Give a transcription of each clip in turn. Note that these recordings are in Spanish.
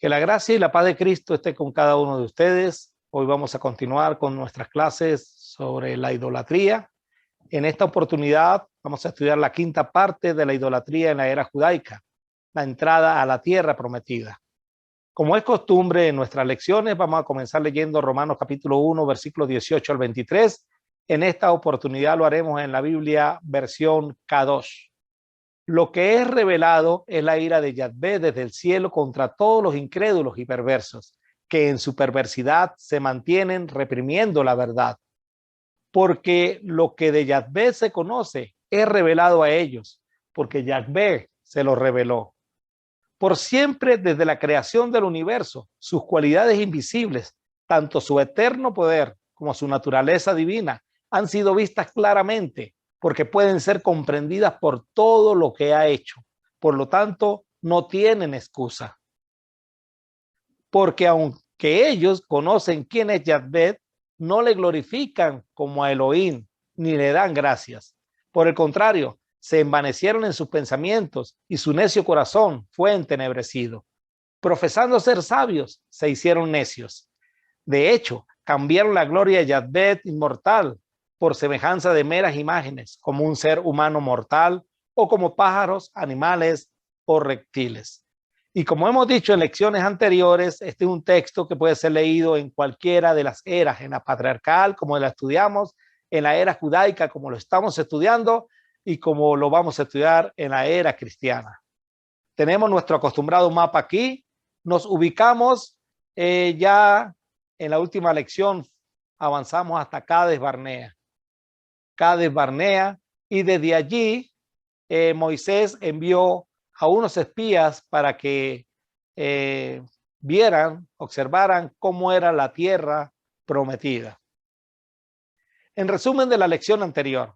Que la gracia y la paz de Cristo esté con cada uno de ustedes. Hoy vamos a continuar con nuestras clases sobre la idolatría. En esta oportunidad vamos a estudiar la quinta parte de la idolatría en la era judaica, la entrada a la tierra prometida. Como es costumbre en nuestras lecciones, vamos a comenzar leyendo Romanos capítulo 1, versículos 18 al 23. En esta oportunidad lo haremos en la Biblia versión Kadosh. Lo que es revelado es la ira de Yahvé desde el cielo contra todos los incrédulos y perversos, que en su perversidad se mantienen reprimiendo la verdad. Porque lo que de Yahvé se conoce es revelado a ellos, porque Yahvé se lo reveló. Por siempre, desde la creación del universo, sus cualidades invisibles, tanto su eterno poder como su naturaleza divina, han sido vistas claramente, porque pueden ser comprendidas por todo lo que ha hecho. Por lo tanto, no tienen excusa. Porque aunque ellos conocen quién es Yahvé, no le glorifican como a Elohim, ni le dan gracias. Por el contrario, se envanecieron en sus pensamientos y su necio corazón fue entenebrecido. Profesando ser sabios, se hicieron necios. De hecho, cambiaron la gloria de Yahvé inmortal por semejanza de meras imágenes, como un ser humano mortal o como pájaros, animales o reptiles. Y como hemos dicho en lecciones anteriores, este es un texto que puede ser leído en cualquiera de las eras, en la patriarcal, como la estudiamos, en la era judaica, como lo estamos estudiando, y como lo vamos a estudiar en la era cristiana. Tenemos nuestro acostumbrado mapa aquí, nos ubicamos ya en la última lección, avanzamos hasta Cades Barnea. Cades Barnea, y desde allí Moisés envió a unos espías para que vieran, observaran cómo era la tierra prometida. En resumen de la lección anterior,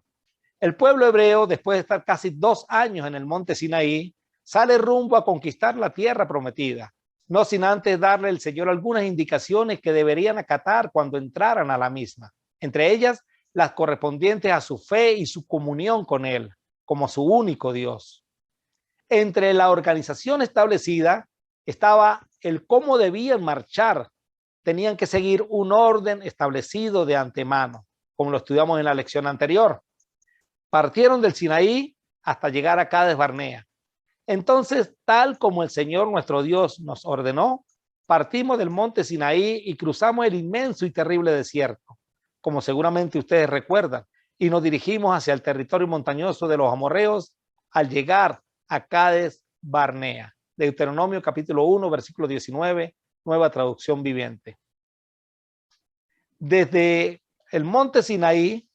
el pueblo hebreo, después de estar casi 2 años en el monte Sinaí, sale rumbo a conquistar la tierra prometida, no sin antes darle el Señor algunas indicaciones que deberían acatar cuando entraran a la misma, entre ellas las correspondientes a su fe y su comunión con Él, como su único Dios. Entre la organización establecida estaba el cómo debían marchar. Tenían que seguir un orden establecido de antemano, como lo estudiamos en la lección anterior. Partieron del Sinaí hasta llegar a Cades Barnea. Entonces, tal como el Señor nuestro Dios nos ordenó, partimos del monte Sinaí y cruzamos el inmenso y terrible desierto, como seguramente ustedes recuerdan, y nos dirigimos hacia el territorio montañoso de los amorreos al llegar a Cades Barnea. Deuteronomio capítulo 1, versículo 19, nueva traducción viviente. Desde el monte Sinaí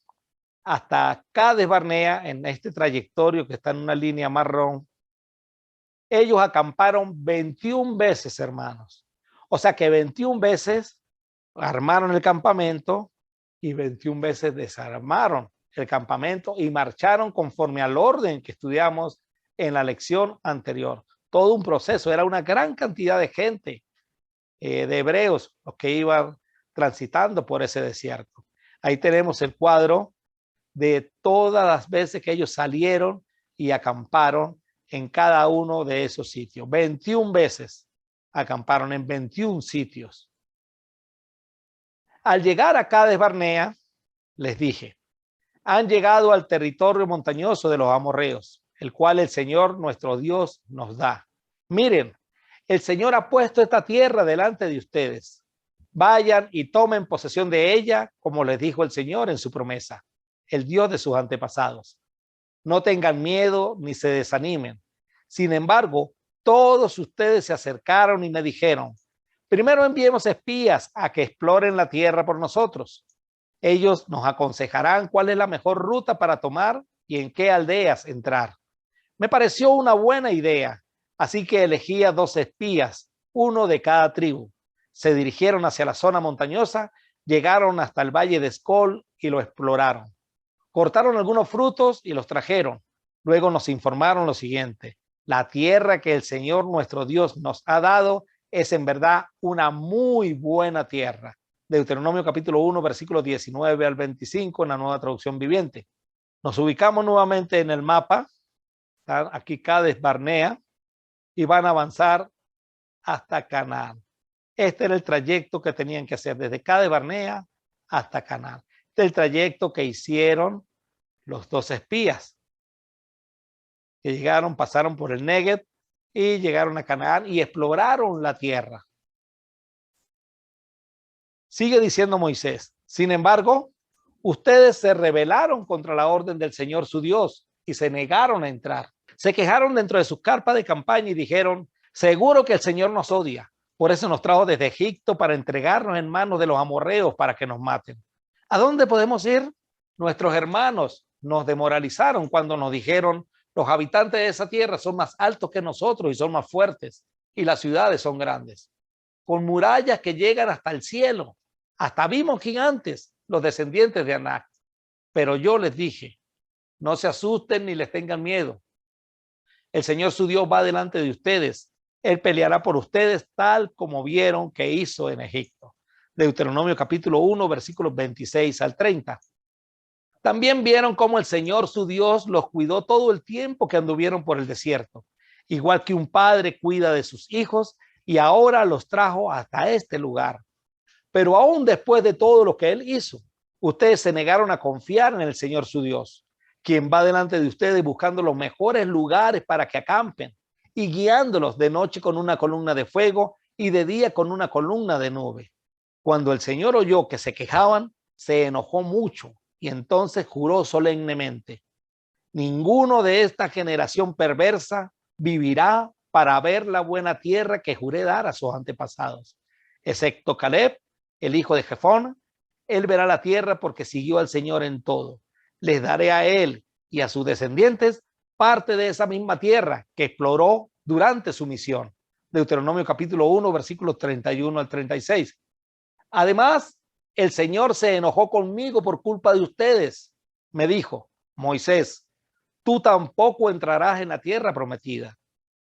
hasta Cades Barnea, en este trayectorio que está en una línea marrón, ellos acamparon 21 veces, hermanos. O sea que 21 veces armaron el campamento y 21 veces desarmaron el campamento y marcharon conforme al orden que estudiamos en la lección anterior. Todo un proceso, era una gran cantidad de gente, de hebreos, los que iban transitando por ese desierto. Ahí tenemos el cuadro de todas las veces que ellos salieron y acamparon en cada uno de esos sitios. 21 veces acamparon en 21 sitios. Al llegar a Cades Barnea, les dije, han llegado al territorio montañoso de los amorreos, el cual el Señor nuestro Dios nos da. Miren, el Señor ha puesto esta tierra delante de ustedes. Vayan y tomen posesión de ella, como les dijo el Señor en su promesa, el Dios de sus antepasados. No tengan miedo ni se desanimen. Sin embargo, todos ustedes se acercaron y me dijeron, primero enviemos espías a que exploren la tierra por nosotros. Ellos nos aconsejarán cuál es la mejor ruta para tomar y en qué aldeas entrar. Me pareció una buena idea, así que elegí a 2 espías, uno de cada tribu. Se dirigieron hacia la zona montañosa, llegaron hasta el valle de Escol y lo exploraron. Cortaron algunos frutos y los trajeron. Luego nos informaron lo siguiente: la tierra que el Señor nuestro Dios nos ha dado es en verdad una muy buena tierra. Deuteronomio capítulo 1, versículos 19 al 25 en la nueva traducción viviente. Nos ubicamos nuevamente en el mapa. Aquí Cades Barnea y van a avanzar hasta Canaán. Este era el trayecto que tenían que hacer desde Cades Barnea hasta Canaán. Este es el trayecto que hicieron los 2 espías que llegaron, pasaron por el Negev y llegaron a Canaán y exploraron la tierra. Sigue diciendo Moisés: sin embargo, ustedes se rebelaron contra la orden del Señor su Dios y se negaron a entrar. Se quejaron dentro de sus carpas de campaña y dijeron: seguro que el Señor nos odia. Por eso nos trajo desde Egipto para entregarnos en manos de los amorreos para que nos maten. ¿A dónde podemos ir? Nuestros hermanos nos demoralizaron cuando nos dijeron: los habitantes de esa tierra son más altos que nosotros y son más fuertes, y las ciudades son grandes, con murallas que llegan hasta el cielo. Hasta vimos gigantes, los descendientes de Anac. Pero yo les dije: no se asusten ni les tengan miedo. El Señor su Dios va delante de ustedes. Él peleará por ustedes tal como vieron que hizo en Egipto. Deuteronomio capítulo 1, versículos 26 al 30. También vieron cómo el Señor su Dios los cuidó todo el tiempo que anduvieron por el desierto, igual que un padre cuida de sus hijos, y ahora los trajo hasta este lugar. Pero aún después de todo lo que él hizo, ustedes se negaron a confiar en el Señor su Dios, quien va delante de ustedes buscando los mejores lugares para que acampen y guiándolos de noche con una columna de fuego y de día con una columna de nube. Cuando el Señor oyó que se quejaban, se enojó mucho y entonces juró solemnemente: ninguno de esta generación perversa vivirá para ver la buena tierra que juré dar a sus antepasados, excepto Caleb, el hijo de Jefón. Él verá la tierra porque siguió al Señor en todo. Les daré a él y a sus descendientes parte de esa misma tierra que exploró durante su misión. Deuteronomio capítulo 1, versículos 31 al 36. Además, el Señor se enojó conmigo por culpa de ustedes. Me dijo: Moisés, tú tampoco entrarás en la tierra prometida.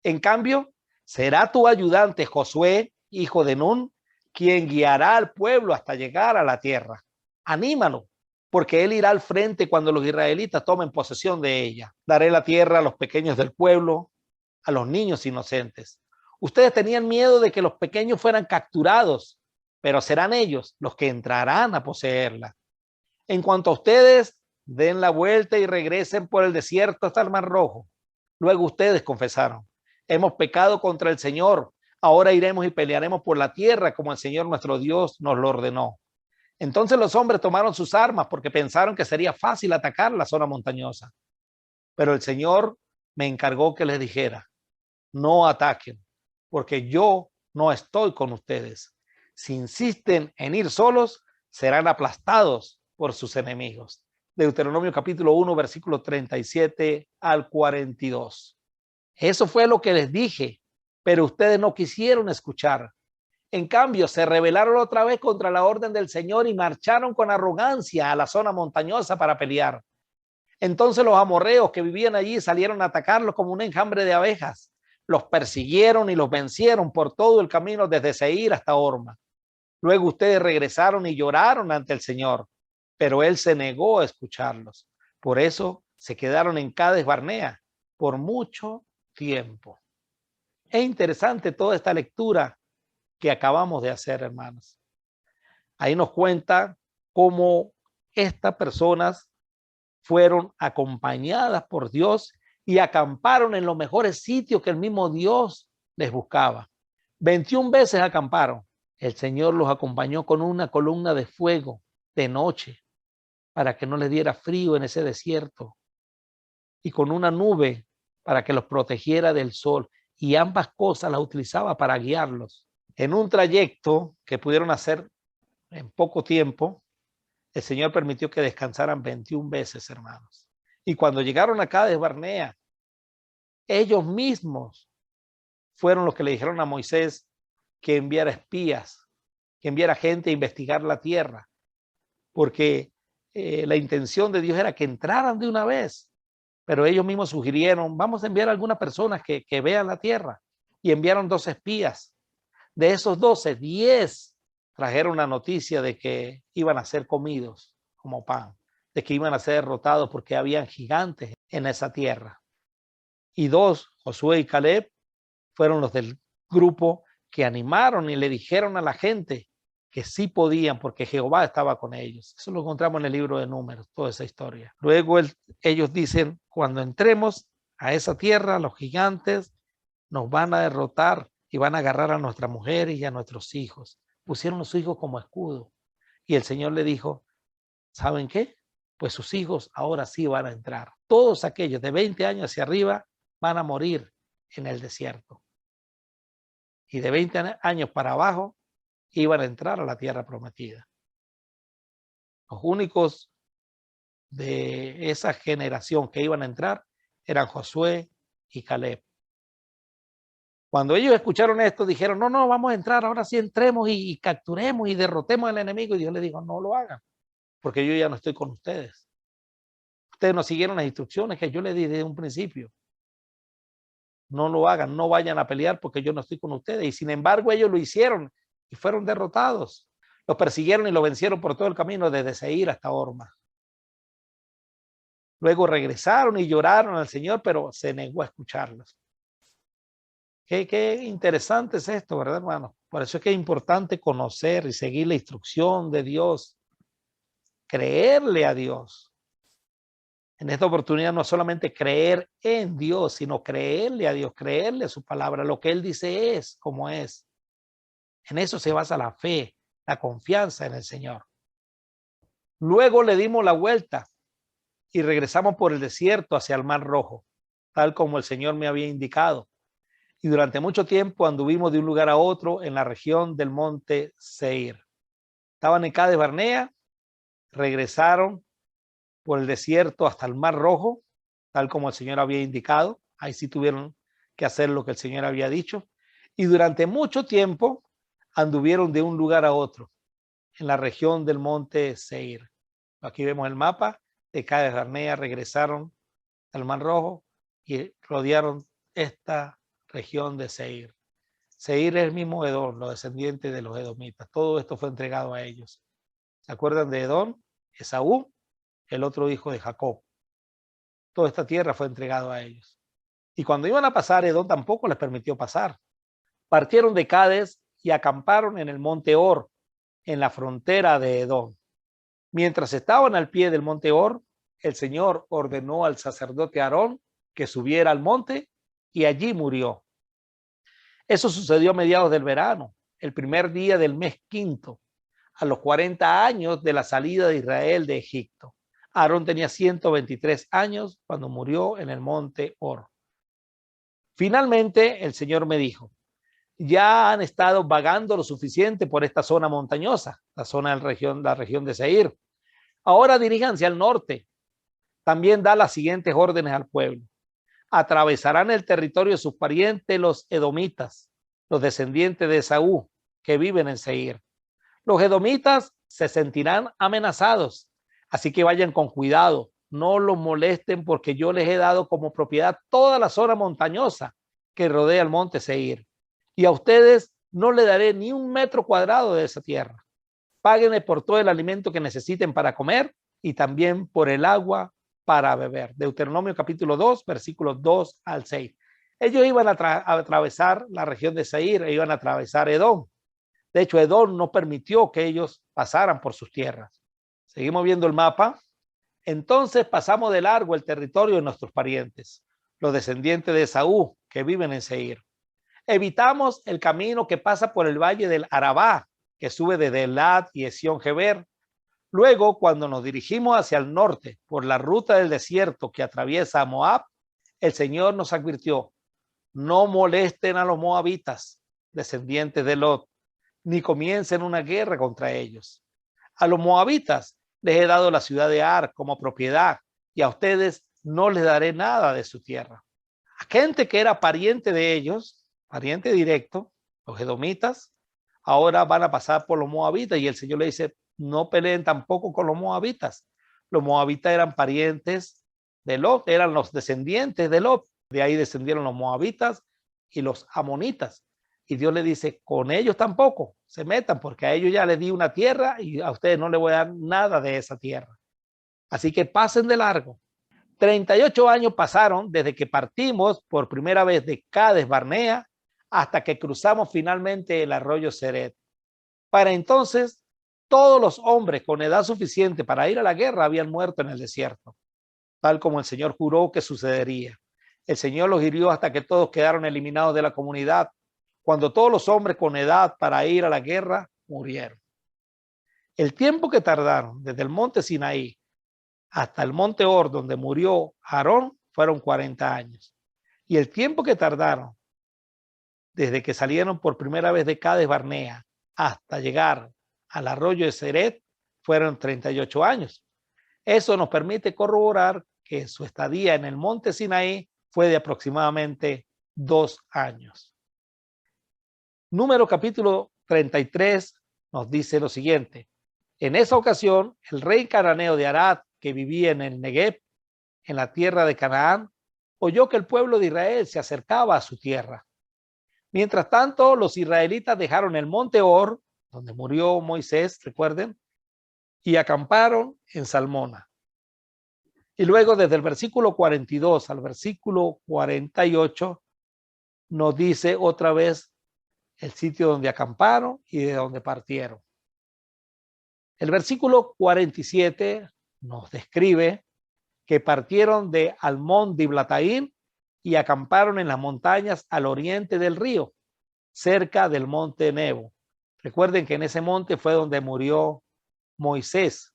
En cambio, será tu ayudante Josué, hijo de Nun, quien guiará al pueblo hasta llegar a la tierra. Anímalo, porque él irá al frente cuando los israelitas tomen posesión de ella. Daré la tierra a los pequeños del pueblo, a los niños inocentes. Ustedes tenían miedo de que los pequeños fueran capturados, pero serán ellos los que entrarán a poseerla. En cuanto a ustedes, den la vuelta y regresen por el desierto hasta el Mar Rojo. Luego ustedes confesaron: hemos pecado contra el Señor. Ahora iremos y pelearemos por la tierra como el Señor nuestro Dios nos lo ordenó. Entonces los hombres tomaron sus armas porque pensaron que sería fácil atacar la zona montañosa. Pero el Señor me encargó que les dijera: no ataquen, porque yo no estoy con ustedes. Si insisten en ir solos, serán aplastados por sus enemigos. Deuteronomio capítulo 1, versículo 37 al 42. Eso fue lo que les dije, pero ustedes no quisieron escuchar. En cambio, se rebelaron otra vez contra la orden del Señor y marcharon con arrogancia a la zona montañosa para pelear. Entonces los amorreos que vivían allí salieron a atacarlos como un enjambre de abejas. Los persiguieron y los vencieron por todo el camino desde Seir hasta Horma. Luego ustedes regresaron y lloraron ante el Señor, pero él se negó a escucharlos. Por eso se quedaron en Cades Barnea por mucho tiempo. Es interesante toda esta lectura que acabamos de hacer, hermanos. Ahí nos cuenta cómo estas personas fueron acompañadas por Dios y acamparon en los mejores sitios que el mismo Dios les buscaba. 21 veces acamparon. El Señor los acompañó con una columna de fuego de noche para que no les diera frío en ese desierto, y con una nube para que los protegiera del sol, y ambas cosas las utilizaba para guiarlos. En un trayecto que pudieron hacer en poco tiempo, el Señor permitió que descansaran 21 veces, hermanos. Y cuando llegaron a Cades Barnea, ellos mismos fueron los que le dijeron a Moisés que enviara espías, que enviara gente a investigar la tierra, porque la intención de Dios era que entraran de una vez. Pero ellos mismos sugirieron: vamos a enviar a algunas personas que vean la tierra. Y enviaron 2 espías. De esos 12, 10 trajeron la noticia de que iban a ser comidos como pan, de que iban a ser derrotados porque habían gigantes en esa tierra. Y 2, Josué y Caleb, fueron los del grupo que animaron y le dijeron a la gente que sí podían porque Jehová estaba con ellos. Eso lo encontramos en el libro de Números, toda esa historia. Luego ellos dicen, cuando entremos a esa tierra, los gigantes nos van a derrotar y van a agarrar a nuestras mujeres y a nuestros hijos. Pusieron a sus hijos como escudo. Y el Señor le dijo, ¿saben qué? Pues sus hijos ahora sí van a entrar. Todos aquellos de 20 años hacia arriba van a morir en el desierto. Y de 20 años para abajo iban a entrar a la tierra prometida. Los únicos de esa generación que iban a entrar eran Josué y Caleb. Cuando ellos escucharon esto, dijeron, no, vamos a entrar, ahora sí entremos y capturemos y derrotemos al enemigo. Y Dios les dijo, no lo hagan, porque yo ya no estoy con ustedes. Ustedes no siguieron las instrucciones que yo les di desde un principio. No lo hagan, no vayan a pelear porque yo no estoy con ustedes. Y sin embargo, ellos lo hicieron y fueron derrotados. Los persiguieron y lo vencieron por todo el camino desde Seir hasta Horma. Luego regresaron y lloraron al Señor, pero se negó a escucharlos. Qué interesante es esto, ¿verdad, hermano? Por eso es que es importante conocer y seguir la instrucción de Dios, creerle a Dios. En esta oportunidad no solamente creer en Dios, sino creerle a Dios, creerle a su palabra. Lo que Él dice es como es. En eso se basa la fe, la confianza en el Señor. Luego le dimos la vuelta y regresamos por el desierto hacia el Mar Rojo, tal como el Señor me había indicado. Y durante mucho tiempo anduvimos de un lugar a otro en la región del monte Seir. Estaban en Cades Barnea, regresaron por el desierto hasta el Mar Rojo, tal como el Señor había indicado. Ahí sí tuvieron que hacer lo que el Señor había dicho. Y durante mucho tiempo anduvieron de un lugar a otro en la región del monte Seir. Aquí vemos el mapa de Cades Barnea, regresaron al Mar Rojo y rodearon esta región de Seir. Seir es el mismo Edom, los descendientes de los edomitas. Todo esto fue entregado a ellos. ¿Se acuerdan de Edom? Esaú, el otro hijo de Jacob. Toda esta tierra fue entregada a ellos. Y cuando iban a pasar, Edom tampoco les permitió pasar. Partieron de Cades y acamparon en el monte Or, en la frontera de Edom. Mientras estaban al pie del monte Or, el Señor ordenó al sacerdote Aarón que subiera al monte y allí murió. Eso sucedió a mediados del verano, el primer día del mes quinto, a los 40 años de la salida de Israel de Egipto. Aarón tenía 123 años cuando murió en el monte Or. Finalmente, el Señor me dijo, ya han estado vagando lo suficiente por esta zona montañosa, la región de Seir. Ahora diríjanse al norte. También da las siguientes órdenes al pueblo. Atravesarán el territorio de sus parientes, los edomitas, los descendientes de Esaú, que viven en Seir. Los edomitas se sentirán amenazados, así que vayan con cuidado, no los molesten porque yo les he dado como propiedad toda la zona montañosa que rodea el monte Seir. Y a ustedes no le daré ni un metro cuadrado de esa tierra. Páguenle por todo el alimento que necesiten para comer y también por el agua para beber. Deuteronomio capítulo 2, versículos 2 al 6. Ellos iban a atravesar la región de Seir e iban a atravesar Edom. De hecho, Edom no permitió que ellos pasaran por sus tierras. Seguimos viendo el mapa. Entonces pasamos de largo el territorio de nuestros parientes, los descendientes de Esaú que viven en Seir. Evitamos el camino que pasa por el valle del Arabá, que sube desde Elat y Esión-Geber. Luego, cuando nos dirigimos hacia el norte por la ruta del desierto que atraviesa Moab, el Señor nos advirtió, no molesten a los moabitas, descendientes de Lot, ni comiencen una guerra contra ellos. A los moabitas les he dado la ciudad de Ar como propiedad y a ustedes no les daré nada de su tierra. A gente que era pariente de ellos, pariente directo, los edomitas, ahora van a pasar por los moabitas y el Señor le dice, no peleen tampoco con los moabitas. Los moabitas eran parientes de Lot, eran los descendientes de Lot. De ahí descendieron los moabitas y los amonitas. Y Dios le dice, con ellos tampoco se metan, porque a ellos ya les di una tierra y a ustedes no les voy a dar nada de esa tierra. Así que pasen de largo. 38 años pasaron desde que partimos por primera vez de Cades Barnea hasta que cruzamos finalmente el arroyo Ceret. Para entonces, todos los hombres con edad suficiente para ir a la guerra habían muerto en el desierto, tal como el Señor juró que sucedería. El Señor los hirió hasta que todos quedaron eliminados de la comunidad, cuando todos los hombres con edad para ir a la guerra murieron. El tiempo que tardaron desde el monte Sinaí hasta el monte Hor, donde murió Aarón, fueron 40 años. Y el tiempo que tardaron desde que salieron por primera vez de Cades Barnea hasta llegar al arroyo de Ceret fueron 38 años. Eso nos permite corroborar que su estadía en el monte Sinaí fue de aproximadamente 2 años. Número capítulo 33 nos dice lo siguiente. En esa ocasión, el rey cananeo de Arad, que vivía en el Negev, en la tierra de Canaán, oyó que el pueblo de Israel se acercaba a su tierra. Mientras tanto, los israelitas dejaron el monte Hor, donde murió Moisés, recuerden, y acamparon en Salmona. Y luego desde el versículo 42 al versículo 48 nos dice otra vez el sitio donde acamparon y de donde partieron. El versículo 47 nos describe que partieron de Almón Diblataín y acamparon en las montañas al oriente del río, cerca del monte Nebo. Recuerden que en ese monte fue donde murió Moisés.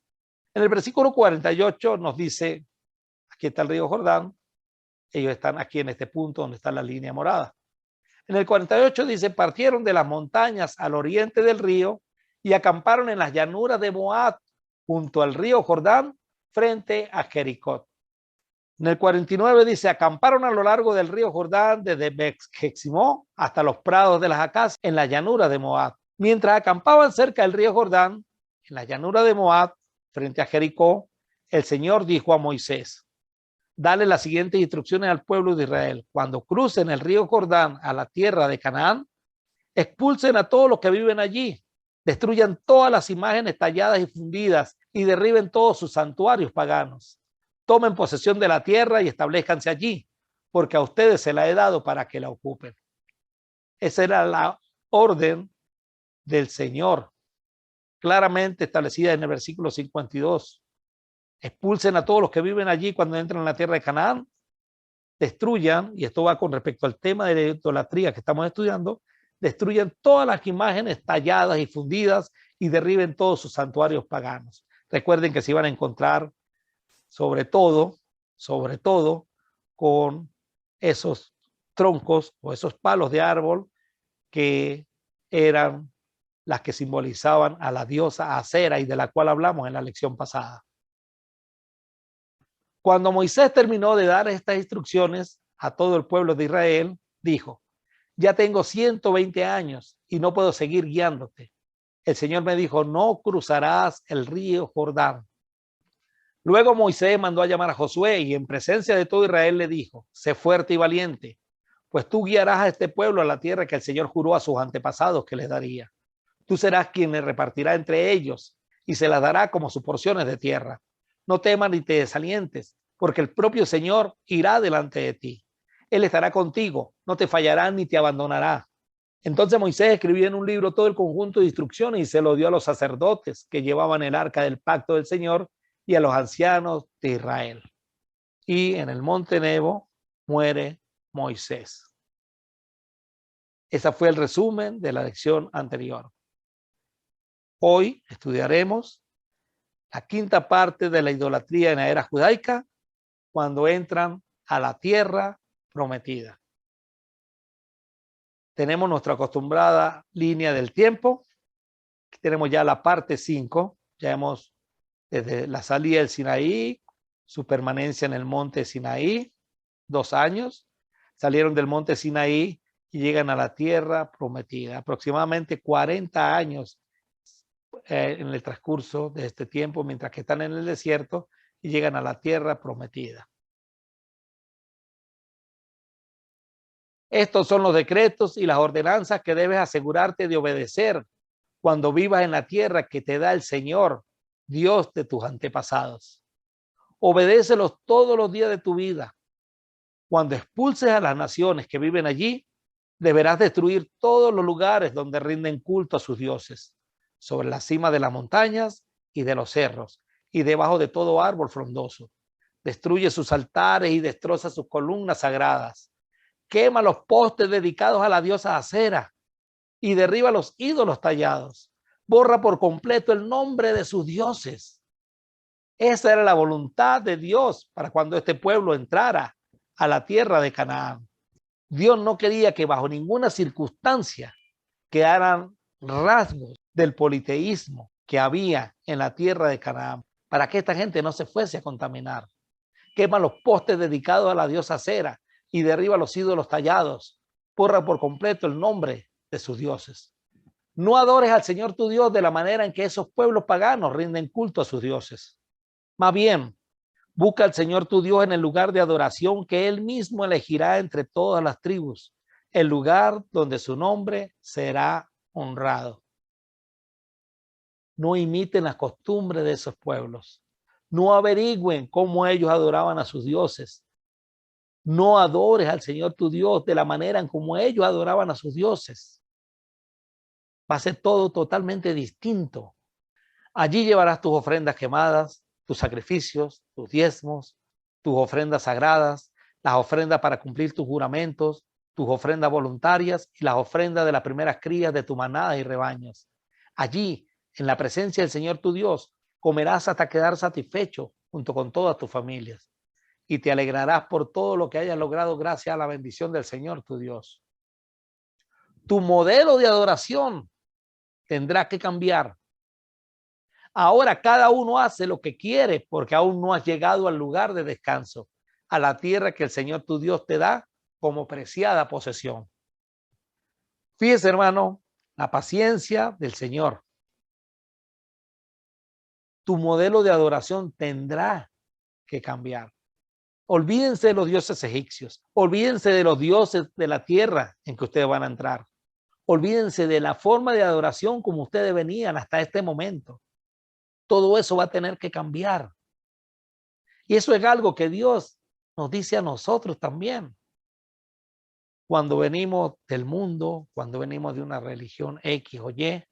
En el versículo 48 nos dice, aquí está el río Jordán, ellos están aquí en este punto donde está la línea morada. En el 48 dice, partieron de las montañas al oriente del río y acamparon en las llanuras de Moab, junto al río Jordán, frente a Jericó. En el 49 dice, acamparon a lo largo del río Jordán desde Bet-Jeximó hasta los prados de las Acas en la llanura de Moab. Mientras acampaban cerca del río Jordán, en la llanura de Moab, frente a Jericó, el Señor dijo a Moisés, dale las siguientes instrucciones al pueblo de Israel. Cuando crucen el río Jordán a la tierra de Canaán, expulsen a todos los que viven allí, destruyan todas las imágenes talladas y fundidas y derriben todos sus santuarios paganos. Tomen posesión de la tierra y establezcanse allí, porque a ustedes se la he dado para que la ocupen. Esa era la orden del Señor, claramente establecida en el versículo 52. Expulsen a todos los que viven allí cuando entran en la tierra de Canaán, destruyan, y esto va con respecto al tema de la idolatría que estamos estudiando, destruyan todas las imágenes talladas y fundidas y derriben todos sus santuarios paganos. Recuerden que se iban a encontrar sobre todo con esos troncos o esos palos de árbol que eran las que simbolizaban a la diosa Acera y de la cual hablamos en la lección pasada. Cuando Moisés terminó de dar estas instrucciones a todo el pueblo de Israel, dijo, ya tengo 120 años y no puedo seguir guiándote. El Señor me dijo, no cruzarás el río Jordán. Luego Moisés mandó a llamar a Josué y en presencia de todo Israel le dijo, sé fuerte y valiente, pues tú guiarás a este pueblo a la tierra que el Señor juró a sus antepasados que les daría. Tú serás quien le repartirá entre ellos y se las dará como sus porciones de tierra. No temas ni te desalientes, porque el propio Señor irá delante de ti. Él estará contigo, no te fallará ni te abandonará. Entonces Moisés escribió en un libro todo el conjunto de instrucciones y se lo dio a los sacerdotes que llevaban el arca del pacto del Señor y a los ancianos de Israel. Y en el monte Nebo muere Moisés. Ese fue el resumen de la lección anterior. Hoy estudiaremos la quinta parte de la idolatría en la era judaica cuando entran a la tierra prometida. Tenemos nuestra acostumbrada línea del tiempo. Tenemos ya la parte 5. Ya hemos desde la salida del Sinaí, su permanencia en el monte Sinaí, 2 años. Salieron del monte Sinaí y llegan a la tierra prometida. Aproximadamente 40 años en el transcurso de este tiempo, mientras que están en el desierto y llegan a la tierra prometida. Estos son los decretos y las ordenanzas que debes asegurarte de obedecer cuando vivas en la tierra que te da el Señor, Dios de tus antepasados. Obedécelos todos los días de tu vida. Cuando expulses a las naciones que viven allí, Deberás destruir todos los lugares donde rinden culto a sus dioses, sobre la cima de las montañas y de los cerros, y debajo de todo árbol frondoso. Destruye sus altares y destroza sus columnas sagradas. Quema los postes dedicados a la diosa Acera y derriba los ídolos tallados. Borra por completo el nombre de sus dioses. Esa era la voluntad de Dios para cuando este pueblo entrara a la tierra de Canaán. Dios no quería que bajo ninguna circunstancia quedaran rasgos del politeísmo que había en la tierra de Canaán, para que esta gente no se fuese a contaminar. Quema los postes dedicados a la diosa Acera y derriba los ídolos tallados. Borra por completo el nombre de sus dioses. No adores al Señor tu Dios de la manera en que esos pueblos paganos rinden culto a sus dioses. Más bien, busca al Señor tu Dios en el lugar de adoración que Él mismo elegirá entre todas las tribus, el lugar donde su nombre será honrado. No imiten las costumbres de esos pueblos. No averigüen cómo ellos adoraban a sus dioses. No adores al Señor tu Dios de la manera en como ellos adoraban a sus dioses. Va a ser todo totalmente distinto. Allí llevarás tus ofrendas quemadas, tus sacrificios, tus diezmos, tus ofrendas sagradas, las ofrendas para cumplir tus juramentos, tus ofrendas voluntarias y las ofrendas de las primeras crías de tu manada y rebaños. Allí, en la presencia del Señor tu Dios, comerás hasta quedar satisfecho junto con todas tus familias y te alegrarás por todo lo que hayas logrado gracias a la bendición del Señor tu Dios. Tu modelo de adoración tendrá que cambiar. Ahora cada uno hace lo que quiere porque aún no has llegado al lugar de descanso, a la tierra que el Señor tu Dios te da como preciada posesión. Fíjese, hermano, la paciencia del Señor. Tu modelo de adoración tendrá que cambiar. Olvídense de los dioses egipcios. Olvídense de los dioses de la tierra en que ustedes van a entrar. Olvídense de la forma de adoración como ustedes venían hasta este momento. Todo eso va a tener que cambiar. Y eso es algo que Dios nos dice a nosotros también. Cuando venimos del mundo, cuando venimos de una religión X o Y,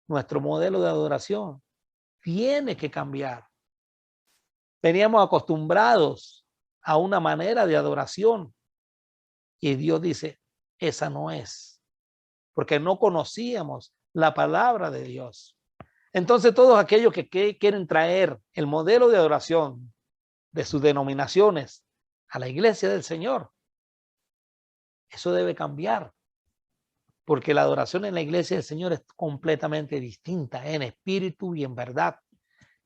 nuestro modelo de adoración tiene que cambiar. Veníamos acostumbrados a una manera de adoración y Dios dice, esa no es, porque no conocíamos la palabra de Dios. Entonces todos aquellos que quieren traer el modelo de adoración de sus denominaciones a la iglesia del Señor, eso debe cambiar, porque la adoración en la iglesia del Señor es completamente distinta en espíritu y en verdad.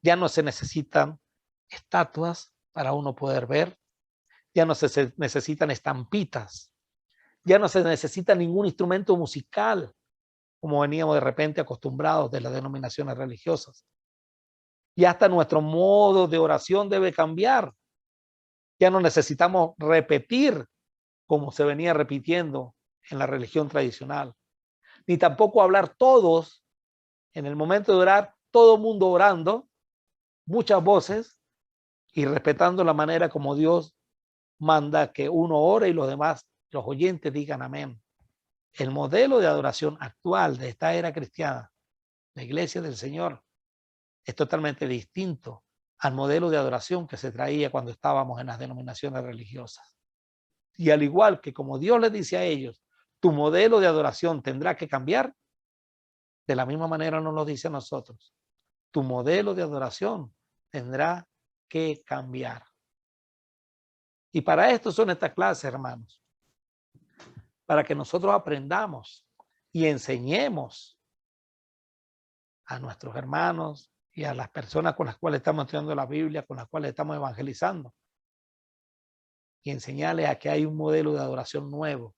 Ya no se necesitan estatuas para uno poder ver, ya no se necesitan estampitas, ya no se necesita ningún instrumento musical como veníamos de repente acostumbrados de las denominaciones religiosas. Y hasta nuestro modo de oración debe cambiar. Ya no necesitamos repetir como se venía repitiendo en la religión tradicional, ni tampoco hablar todos en el momento de orar, todo el mundo orando, muchas voces y respetando la manera como Dios manda que uno ore y los demás, los oyentes, digan amén. El modelo de adoración actual de esta era cristiana, la iglesia del Señor, es totalmente distinto al modelo de adoración que se traía cuando estábamos en las denominaciones religiosas. Y al igual que como Dios les dice a ellos, tu modelo de adoración tendrá que cambiar, de la misma manera nos lo dice a nosotros. Tu modelo de adoración tendrá que cambiar. Y para esto son estas clases, hermanos. Para que nosotros aprendamos y enseñemos a nuestros hermanos y a las personas con las cuales estamos estudiando la Biblia, con las cuales estamos evangelizando, y enseñarles a que hay un modelo de adoración nuevo,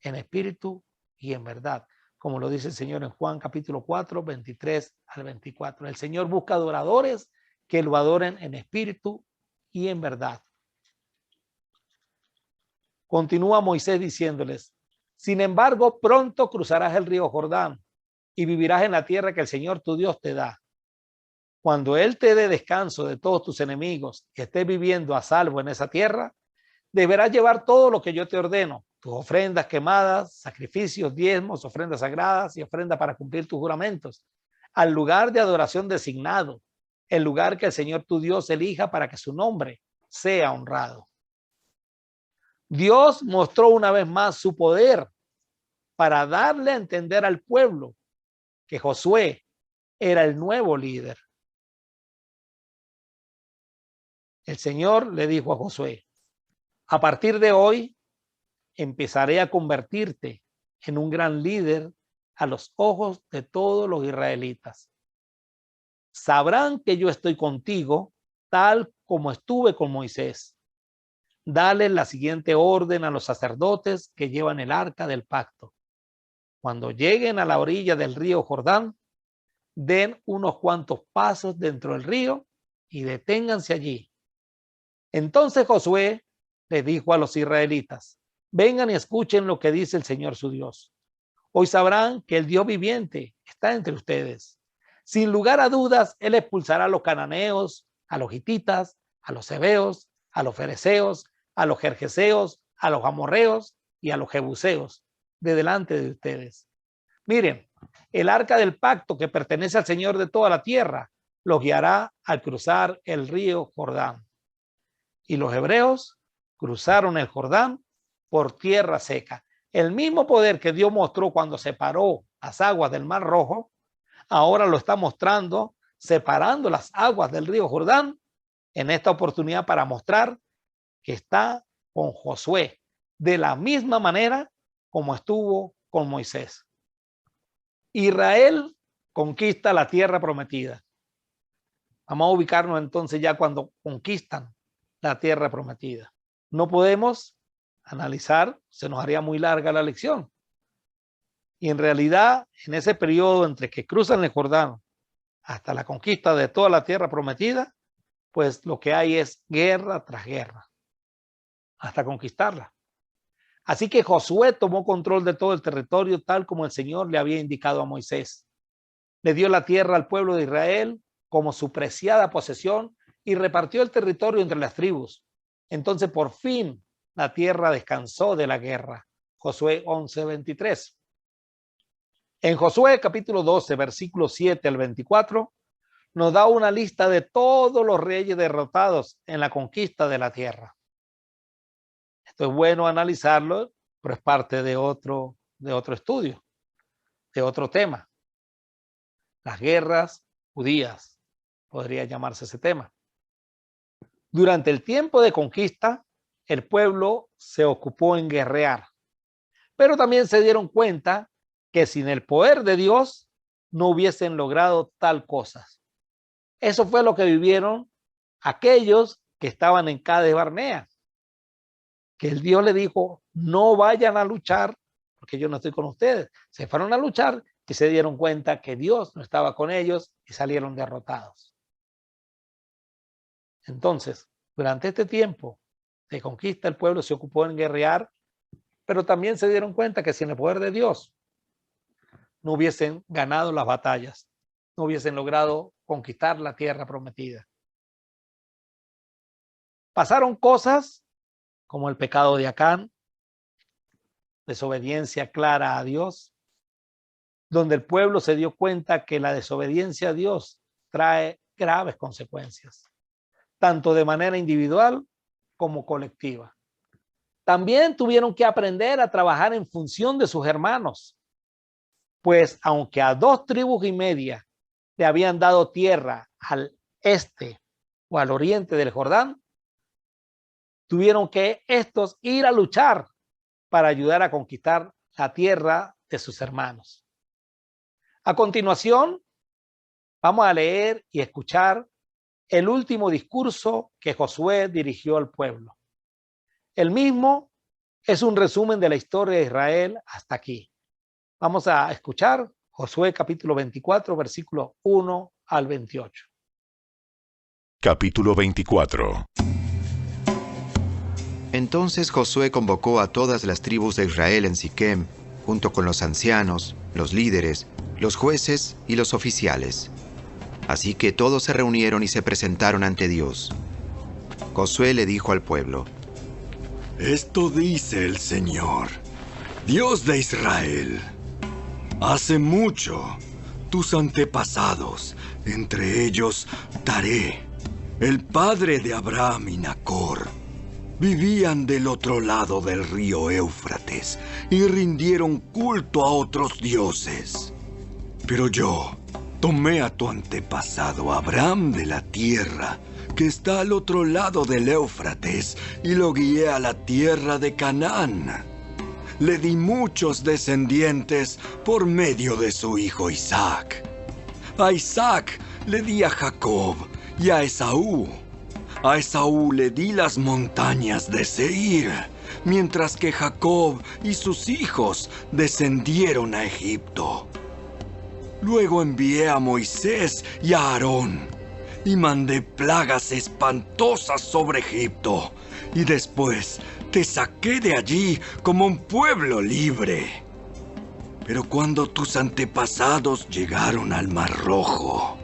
en espíritu y en verdad, como lo dice el Señor en Juan capítulo 4, 23 al 24. El Señor busca adoradores que lo adoren en espíritu y en verdad. Continúa Moisés diciéndoles, sin embargo, pronto cruzarás el río Jordán y vivirás en la tierra que el Señor tu Dios te da. Cuando Él te dé descanso de todos tus enemigos y estés viviendo a salvo en esa tierra, deberás llevar todo lo que yo te ordeno, tus ofrendas quemadas, sacrificios, diezmos, ofrendas sagradas y ofrendas para cumplir tus juramentos, al lugar de adoración designado, el lugar que el Señor tu Dios elija para que su nombre sea honrado. Dios mostró una vez más su poder para darle a entender al pueblo que Josué era el nuevo líder. El Señor le dijo a Josué: a partir de hoy empezaré a convertirte en un gran líder a los ojos de todos los israelitas. Sabrán que yo estoy contigo tal como estuve con Moisés. Dale la siguiente orden a los sacerdotes que llevan el arca del pacto. Cuando lleguen a la orilla del río Jordán, den unos cuantos pasos dentro del río y deténganse allí. Entonces Josué le dijo a los israelitas: vengan y escuchen lo que dice el Señor su Dios. Hoy sabrán que el Dios viviente está entre ustedes. Sin lugar a dudas, Él expulsará a los cananeos, a los hititas, a los heveos, a los fereceos, a los gergeseos, a los amorreos y a los jebuseos de delante de ustedes. Miren, el arca del pacto que pertenece al Señor de toda la tierra los guiará al cruzar el río Jordán. Y los hebreos cruzaron el Jordán por tierra seca. El mismo poder que Dios mostró cuando separó las aguas del Mar Rojo, ahora lo está mostrando separando las aguas del río Jordán en esta oportunidad para mostrar que está con Josué de la misma manera como estuvo con Moisés. Israel conquista la tierra prometida. Vamos a ubicarnos entonces ya cuando conquistan la tierra prometida. No podemos analizar, se nos haría muy larga la lección. Y en realidad, en ese periodo entre que cruzan el Jordán hasta la conquista de toda la tierra prometida, pues lo que hay es guerra tras guerra, hasta conquistarla. Así que Josué tomó control de todo el territorio tal como el Señor le había indicado a Moisés. Le dio la tierra al pueblo de Israel como su preciada posesión y repartió el territorio entre las tribus. Entonces por fin la tierra descansó de la guerra. Josué 11:23. En Josué capítulo 12, versículos 7 al 24, nos da una lista de todos los reyes derrotados en la conquista de la tierra. Esto es bueno analizarlo, pero es parte de otro estudio, de otro tema. Las guerras judías, podría llamarse ese tema. Durante el tiempo de conquista, el pueblo se ocupó en guerrear, pero también se dieron cuenta que sin el poder de Dios no hubiesen logrado tal cosas. Eso fue lo que vivieron aquellos que estaban en Cades Barnea, que el Dios le dijo: no vayan a luchar porque yo no estoy con ustedes. Se fueron a luchar y se dieron cuenta que Dios no estaba con ellos y salieron derrotados. Entonces, durante este tiempo de conquista, el pueblo se ocupó en guerrear, pero también se dieron cuenta que sin el poder de Dios no hubiesen ganado las batallas, no hubiesen logrado conquistar la tierra prometida. Pasaron cosas como el pecado de Acán, desobediencia clara a Dios, donde el pueblo se dio cuenta que la desobediencia a Dios trae graves consecuencias, tanto de manera individual como colectiva. También tuvieron que aprender a trabajar en función de sus hermanos, pues aunque a 2 tribus y media le habían dado tierra al este o al oriente del Jordán, tuvieron que estos ir a luchar para ayudar a conquistar la tierra de sus hermanos. A continuación, vamos a leer y escuchar el último discurso que Josué dirigió al pueblo. El mismo es un resumen de la historia de Israel hasta aquí. Vamos a escuchar Josué capítulo 24, versículos 1 al 28. Capítulo 24. Entonces Josué convocó a todas las tribus de Israel en Siquem, junto con los ancianos, los líderes, los jueces y los oficiales. Así que todos se reunieron y se presentaron ante Dios. Josué le dijo al pueblo: Esto dice el Señor, Dios de Israel. Hace mucho, tus antepasados, entre ellos Taré, el padre de Abraham y Nacor, vivían del otro lado del río Éufrates y rindieron culto a otros dioses. Pero yo tomé a tu antepasado Abraham de la tierra que está al otro lado del Éufrates y lo guié a la tierra de Canaán. Le di muchos descendientes por medio de su hijo Isaac. A Isaac le di a Jacob y a Esaú. A Esaú le di las montañas de Seir, mientras que Jacob y sus hijos descendieron a Egipto. Luego envié a Moisés y a Aarón, y mandé plagas espantosas sobre Egipto, y después te saqué de allí como un pueblo libre. Pero cuando tus antepasados llegaron al Mar Rojo,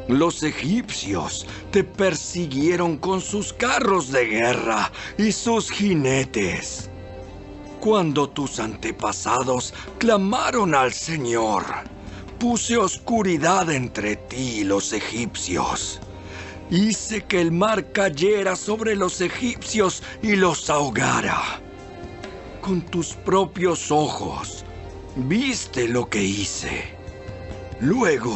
los egipcios te persiguieron con sus carros de guerra y sus jinetes. Cuando tus antepasados clamaron al Señor, puse oscuridad entre ti y los egipcios. Hice que el mar cayera sobre los egipcios y los ahogara. Con tus propios ojos viste lo que hice. Luego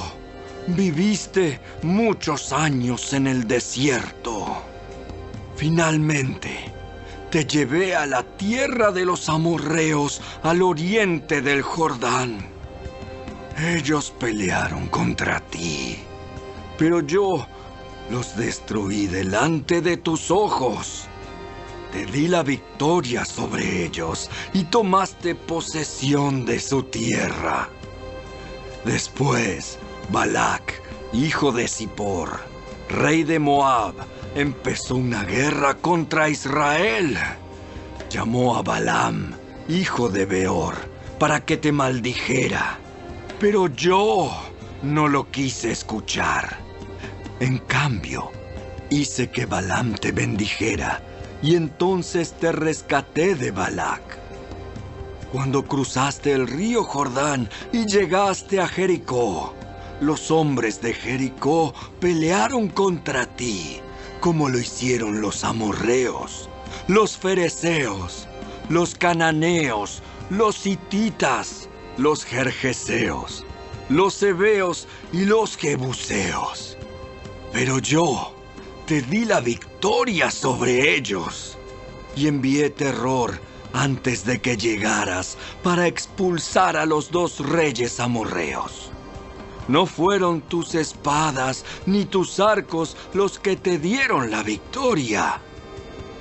viviste muchos años en el desierto. Finalmente, te llevé a la tierra de los amorreos al oriente del Jordán. Ellos pelearon contra ti, pero yo los destruí delante de tus ojos. Te di la victoria sobre ellos y tomaste posesión de su tierra. Después, Balac, hijo de Zippor, rey de Moab, empezó una guerra contra Israel. Llamó a Balaam, hijo de Beor, para que te maldijera. Pero yo no lo quise escuchar. En cambio, hice que Balaam te bendijera, y entonces te rescaté de Balac. Cuando cruzaste el río Jordán y llegaste a Jericó, los hombres de Jericó pelearon contra ti, como lo hicieron los amorreos, los fereceos, los cananeos, los hititas, los gergeseos, los heveos y los jebuseos. Pero yo te di la victoria sobre ellos y envié terror antes de que llegaras para expulsar a los 2 reyes amorreos. No fueron tus espadas ni tus arcos los que te dieron la victoria.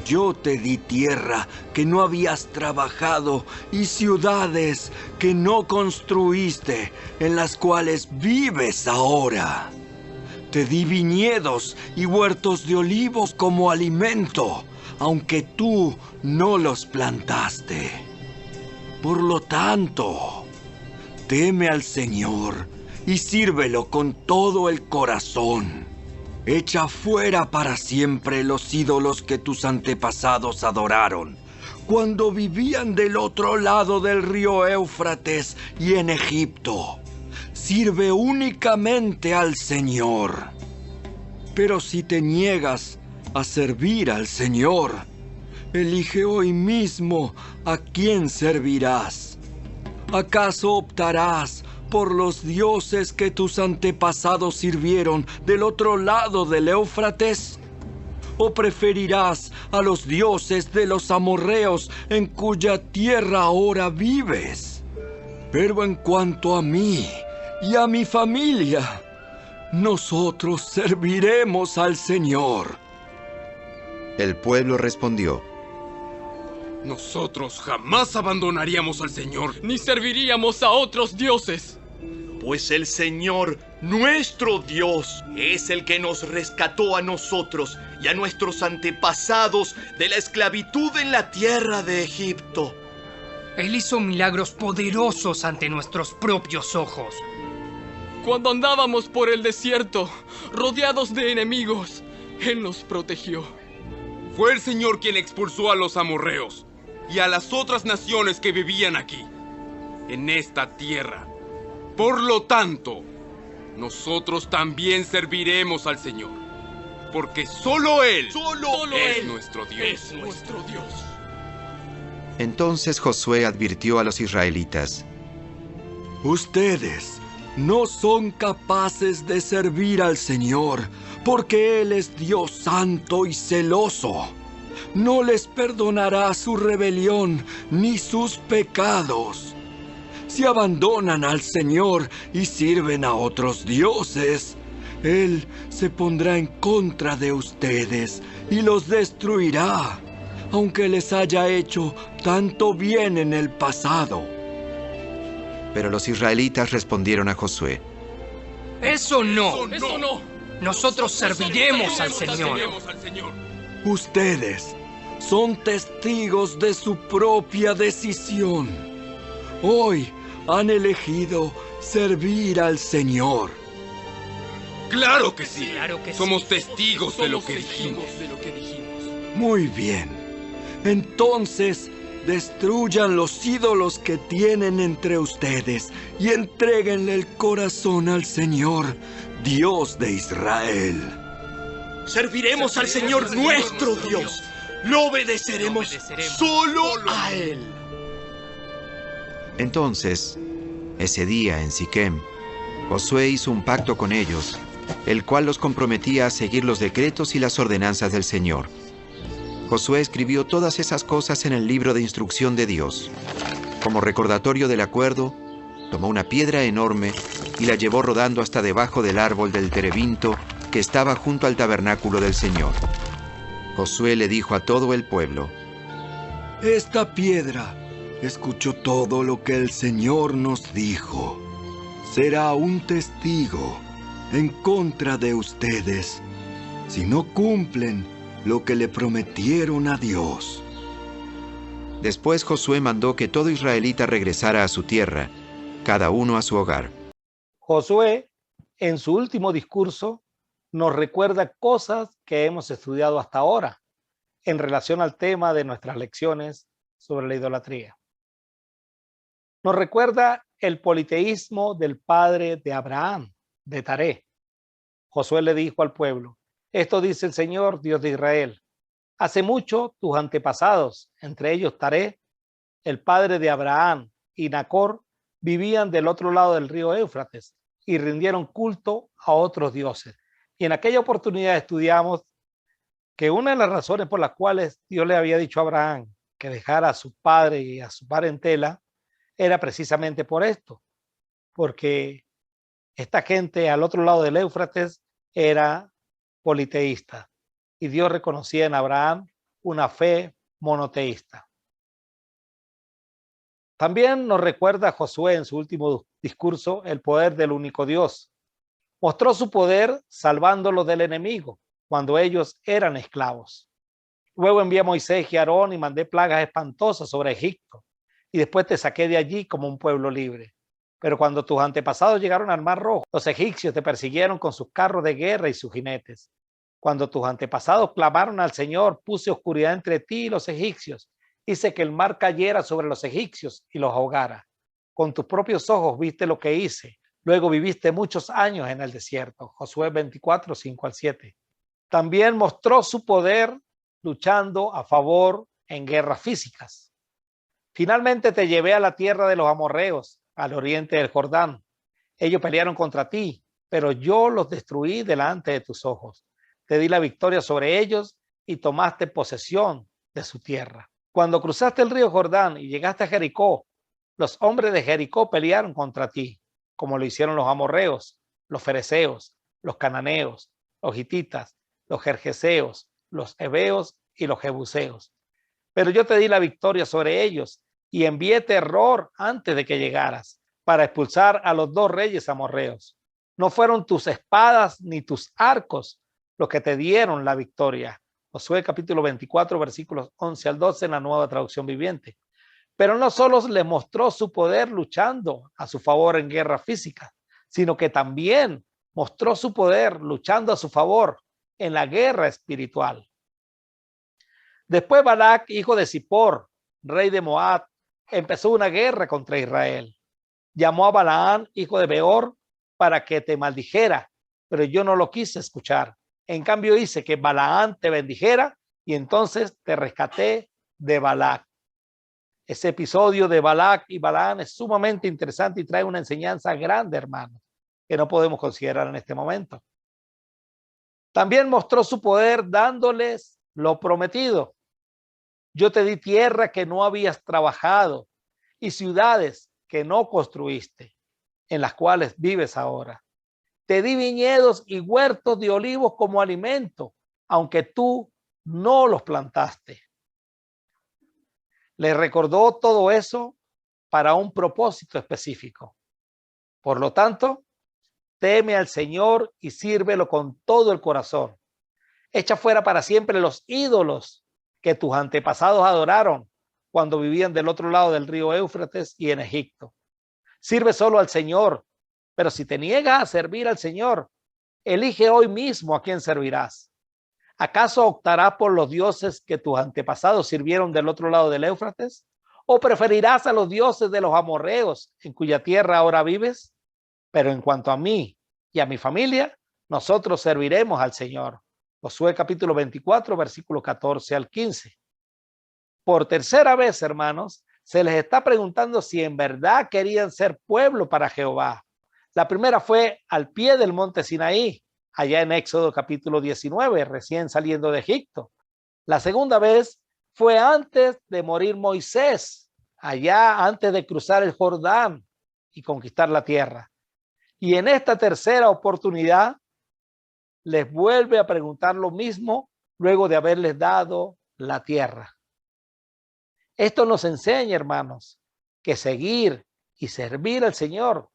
Yo te di tierra que no habías trabajado y ciudades que no construiste, en las cuales vives ahora. Te di viñedos y huertos de olivos como alimento, aunque tú no los plantaste. Por lo tanto, teme al Señor y sírvelo con todo el corazón. Echa fuera para siempre los ídolos que tus antepasados adoraron, cuando vivían del otro lado del río Éufrates y en Egipto. Sirve únicamente al Señor. Pero si te niegas a servir al Señor, elige hoy mismo a quién servirás. ¿Acaso optarás por los dioses que tus antepasados sirvieron del otro lado del Éufrates? ¿O preferirás a los dioses de los amorreos en cuya tierra ahora vives? Pero en cuanto a mí y a mi familia, nosotros serviremos al Señor. El pueblo respondió: Nosotros jamás abandonaríamos al Señor, ni serviríamos a otros dioses. Pues el Señor, nuestro Dios, es el que nos rescató a nosotros y a nuestros antepasados de la esclavitud en la tierra de Egipto. Él hizo milagros poderosos ante nuestros propios ojos. Cuando andábamos por el desierto, rodeados de enemigos, Él nos protegió. Fue el Señor quien expulsó a los amorreos y a las otras naciones que vivían aquí, en esta tierra. Por lo tanto, nosotros también serviremos al Señor, porque solo Él es nuestro Dios. Entonces Josué advirtió a los israelitas: Ustedes no son capaces de servir al Señor, porque Él es Dios santo y celoso. No les perdonará su rebelión ni sus pecados. Si abandonan al Señor y sirven a otros dioses, Él se pondrá en contra de ustedes y los destruirá, aunque les haya hecho tanto bien en el pasado. Pero los israelitas respondieron a Josué: Eso no. Nosotros serviremos al Señor. Ustedes son testigos de su propia decisión. Hoy han elegido servir al Señor. ¡Claro que sí! Claro que sí. Somos testigos de lo que dijimos. Muy bien. Entonces, destruyan los ídolos que tienen entre ustedes y entréguenle el corazón al Señor, Dios de Israel. Serviremos al Señor nuestro Dios. Lo obedeceremos solo a Él. Entonces, ese día en Siquem, Josué hizo un pacto con ellos, el cual los comprometía a seguir los decretos y las ordenanzas del Señor. Josué escribió todas esas cosas en el libro de instrucción de Dios. Como recordatorio del acuerdo, tomó una piedra enorme y la llevó rodando hasta debajo del árbol del terebinto que estaba junto al tabernáculo del Señor. Josué le dijo a todo el pueblo: Esta piedra escuchó todo lo que el Señor nos dijo. Será un testigo en contra de ustedes si no cumplen lo que le prometieron a Dios. Después Josué mandó que todo israelita regresara a su tierra, cada uno a su hogar. Josué, en su último discurso, nos recuerda cosas que hemos estudiado hasta ahora en relación al tema de nuestras lecciones sobre la idolatría. Nos recuerda el politeísmo del padre de Abraham, de Taré. Josué le dijo al pueblo: esto dice el Señor, Dios de Israel. Hace mucho tus antepasados, entre ellos Taré, el padre de Abraham, y Nacor, vivían del otro lado del río Éufrates y rindieron culto a otros dioses. Y en aquella oportunidad estudiamos que una de las razones por las cuales Dios le había dicho a Abraham que dejara a su padre y a su parentela era precisamente por esto, porque esta gente al otro lado del Éufrates era politeísta y Dios reconocía en Abraham una fe monoteísta. También nos recuerda Josué en su último discurso el poder del único Dios. Mostró su poder salvándolos del enemigo cuando ellos eran esclavos. Luego envié a Moisés y a Aarón y mandé plagas espantosas sobre Egipto y después te saqué de allí como un pueblo libre. Pero cuando tus antepasados llegaron al Mar Rojo, los egipcios te persiguieron con sus carros de guerra y sus jinetes. Cuando tus antepasados clamaron al Señor, puse oscuridad entre ti y los egipcios. Hice que el mar cayera sobre los egipcios y los ahogara. Con tus propios ojos viste lo que hice. Luego viviste muchos años en el desierto. Josué 24, 5-7. También mostró su poder luchando a favor en guerras físicas. Finalmente te llevé a la tierra de los amorreos, al oriente del Jordán. Ellos pelearon contra ti, pero yo los destruí delante de tus ojos. Te di la victoria sobre ellos y tomaste posesión de su tierra. Cuando cruzaste el río Jordán y llegaste a Jericó, los hombres de Jericó pelearon contra ti, como lo hicieron los amorreos, los fereceos, los cananeos, los hititas, los gergeseos, los heveos y los jebuseos. Pero yo te di la victoria sobre ellos y envié terror antes de que llegaras para expulsar a los 2 reyes amorreos. No fueron tus espadas ni tus arcos los que te dieron la victoria. Josué capítulo 24, versículos 11-12 en la Nueva Traducción Viviente. Pero no solo le mostró su poder luchando a su favor en guerra física, sino que también mostró su poder luchando a su favor en la guerra espiritual. Después Balac, hijo de Zippor, rey de Moab, empezó una guerra contra Israel. Llamó a Balaam, hijo de Beor, para que te maldijera, pero yo no lo quise escuchar. En cambio hice que Balaam te bendijera y entonces te rescaté de Balac. Ese episodio de Balac y Balaam es sumamente interesante y trae una enseñanza grande, hermanos, que no podemos considerar en este momento. También mostró su poder dándoles lo prometido. Yo te di tierra que no habías trabajado y ciudades que no construiste, en las cuales vives ahora. Te di viñedos y huertos de olivos como alimento, aunque tú no los plantaste. Le recordó todo eso para un propósito específico. Por lo tanto, teme al Señor y sírvelo con todo el corazón. Echa fuera para siempre los ídolos que tus antepasados adoraron cuando vivían del otro lado del río Éufrates y en Egipto. Sirve solo al Señor, pero si te niegas a servir al Señor, elige hoy mismo a quién servirás. ¿Acaso optarás por los dioses que tus antepasados sirvieron del otro lado del Éufrates? ¿O preferirás a los dioses de los amorreos en cuya tierra ahora vives? Pero en cuanto a mí y a mi familia, nosotros serviremos al Señor. Josué capítulo 24, versículos 14 al 15. Por tercera vez, hermanos, se les está preguntando si en verdad querían ser pueblo para Jehová. La primera fue al pie del monte Sinaí, allá en Éxodo capítulo 19, recién saliendo de Egipto. La segunda vez fue antes de morir Moisés, allá antes de cruzar el Jordán y conquistar la tierra. Y en esta tercera oportunidad les vuelve a preguntar lo mismo luego de haberles dado la tierra. Esto nos enseña, hermanos, que seguir y servir al Señor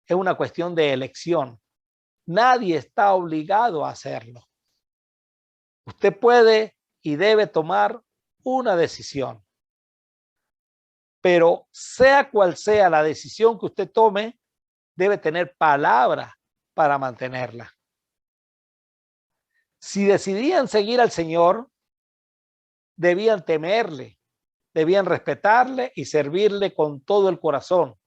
es una cuestión de elección. Nadie está obligado a hacerlo. Usted puede y debe tomar una decisión. Pero sea cual sea la decisión que usted tome, debe tener palabra para mantenerla. Si decidían seguir al Señor, debían temerle, debían respetarle y servirle con todo el corazón,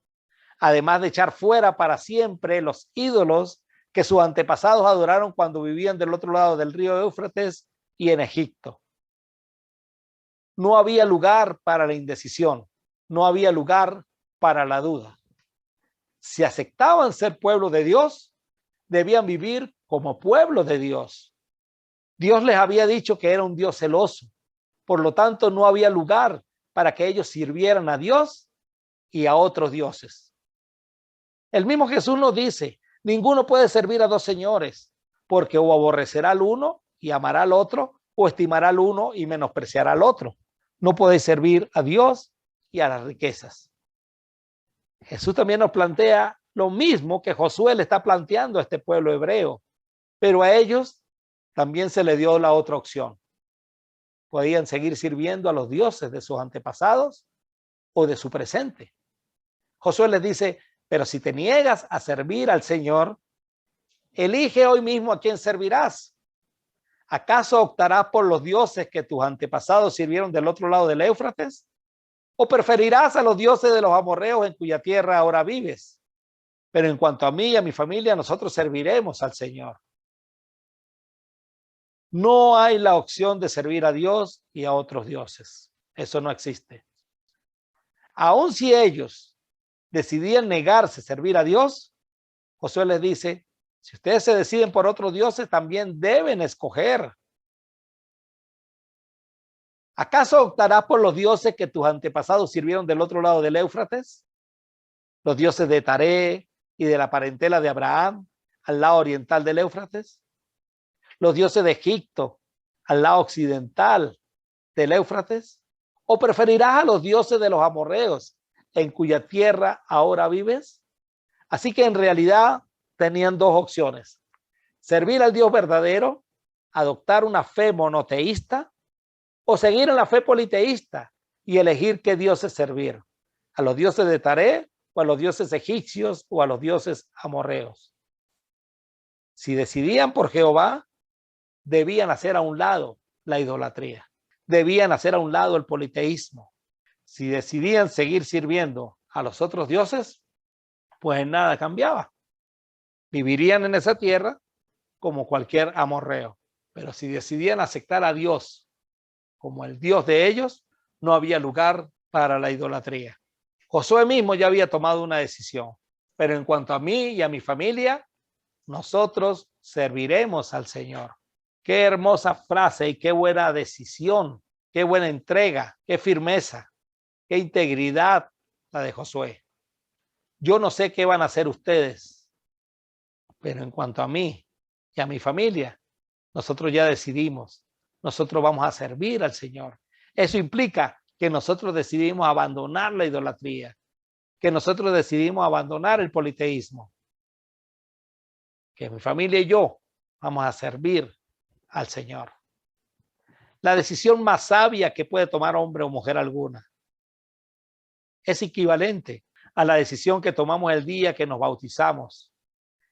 además de echar fuera para siempre los ídolos que sus antepasados adoraron cuando vivían del otro lado del río Éufrates y en Egipto. No había lugar para la indecisión, no había lugar para la duda. Si aceptaban ser pueblo de Dios, debían vivir como pueblo de Dios. Dios les había dicho que era un Dios celoso, por lo tanto no había lugar para que ellos sirvieran a Dios y a otros dioses. El mismo Jesús nos dice, ninguno puede servir a dos señores, porque o aborrecerá al uno y amará al otro, o estimará al uno y menospreciará al otro. No podéis servir a Dios y a las riquezas. Jesús también nos plantea lo mismo que Josué le está planteando a este pueblo hebreo, pero a ellos también se le dio la otra opción. Podían seguir sirviendo a los dioses de sus antepasados o de su presente. Josué les dice, pero si te niegas a servir al Señor, elige hoy mismo a quién servirás. ¿Acaso optarás por los dioses que tus antepasados sirvieron del otro lado del Éufrates? ¿O preferirás a los dioses de los amorreos en cuya tierra ahora vives? Pero en cuanto a mí y a mi familia, nosotros serviremos al Señor. No hay la opción de servir a Dios y a otros dioses. Eso no existe. Aun si ellos decidían negarse a servir a Dios, Josué les dice, si ustedes se deciden por otros dioses, también deben escoger. ¿Acaso optarás por los dioses que tus antepasados sirvieron del otro lado del Éufrates? Los dioses de Taré y de la parentela de Abraham, al lado oriental del Éufrates. Los dioses de Egipto, al lado occidental del Éufrates. ¿O preferirás a los dioses de los amorreos, en cuya tierra ahora vives? Así que en realidad tenían dos opciones: servir al Dios verdadero, adoptar una fe monoteísta, o seguir en la fe politeísta y elegir qué dioses servir, a los dioses de Taré o a los dioses egipcios o a los dioses amorreos. Si decidían por Jehová, debían hacer a un lado la idolatría. debían hacer a un lado el politeísmo. Si decidían seguir sirviendo a los otros dioses, pues nada cambiaba. Vivirían en esa tierra como cualquier amorreo. Pero si decidían aceptar a Dios como el Dios de ellos, no había lugar para la idolatría. Josué mismo ya había tomado una decisión. Pero en cuanto a mí y a mi familia, nosotros serviremos al Señor. Qué hermosa frase y qué buena decisión, qué buena entrega, qué firmeza, qué integridad la de Josué. Yo no sé qué van a hacer ustedes, pero en cuanto a mí y a mi familia, nosotros ya decidimos, nosotros vamos a servir al Señor. Eso implica que nosotros decidimos abandonar la idolatría, que nosotros decidimos abandonar el politeísmo, que mi familia y yo vamos a servir al Señor. La decisión más sabia que puede tomar hombre o mujer alguna es equivalente a la decisión que tomamos el día que nos bautizamos.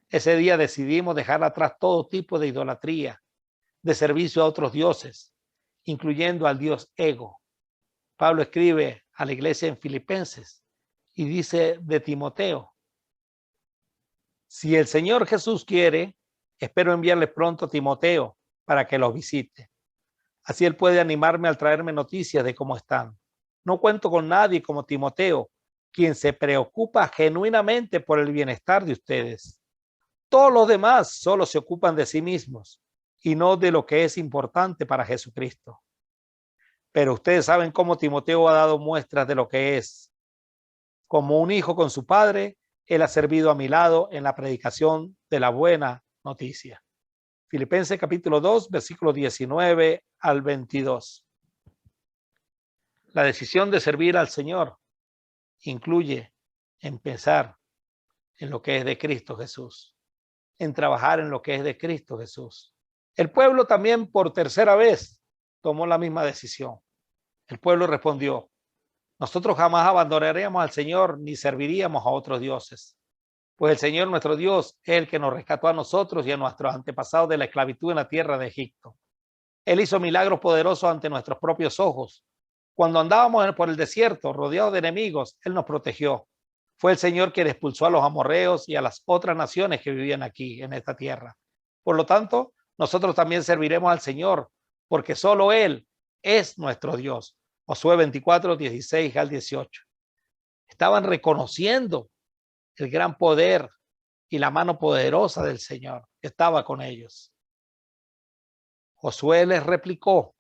Ese día decidimos dejar atrás todo tipo de idolatría, de servicio a otros dioses, incluyendo al dios ego. Pablo escribe a la iglesia en Filipenses y dice de Timoteo: si el Señor Jesús quiere, espero enviarle pronto a Timoteo para que los visite. Así él puede animarme al traerme noticias de cómo están. No cuento con nadie como Timoteo, quien se preocupa genuinamente por el bienestar de ustedes. Todos los demás solo se ocupan de sí mismos y no de lo que es importante para Jesucristo. Pero ustedes saben cómo Timoteo ha dado muestras de lo que es. Como un hijo con su padre, él ha servido a mi lado en la predicación de la buena noticia. Filipenses capítulo 2, versículo 19 al 22. La decisión de servir al Señor incluye en pensar en lo que es de Cristo Jesús, en trabajar en lo que es de Cristo Jesús. El pueblo también por tercera vez tomó la misma decisión. El pueblo respondió: nosotros jamás abandonaremos al Señor ni serviríamos a otros dioses. Pues el Señor nuestro Dios es el que nos rescató a nosotros y a nuestros antepasados de la esclavitud en la tierra de Egipto. Él hizo milagros poderosos ante nuestros propios ojos. Cuando andábamos por el desierto, rodeados de enemigos, Él nos protegió. Fue el Señor quien expulsó a los amorreos y a las otras naciones que vivían aquí, en esta tierra. Por lo tanto, nosotros también serviremos al Señor, porque solo Él es nuestro Dios. Josué 24, 16 al 18. Estaban reconociendo el gran poder y la mano poderosa del Señor que estaba con ellos. Josué les replicó.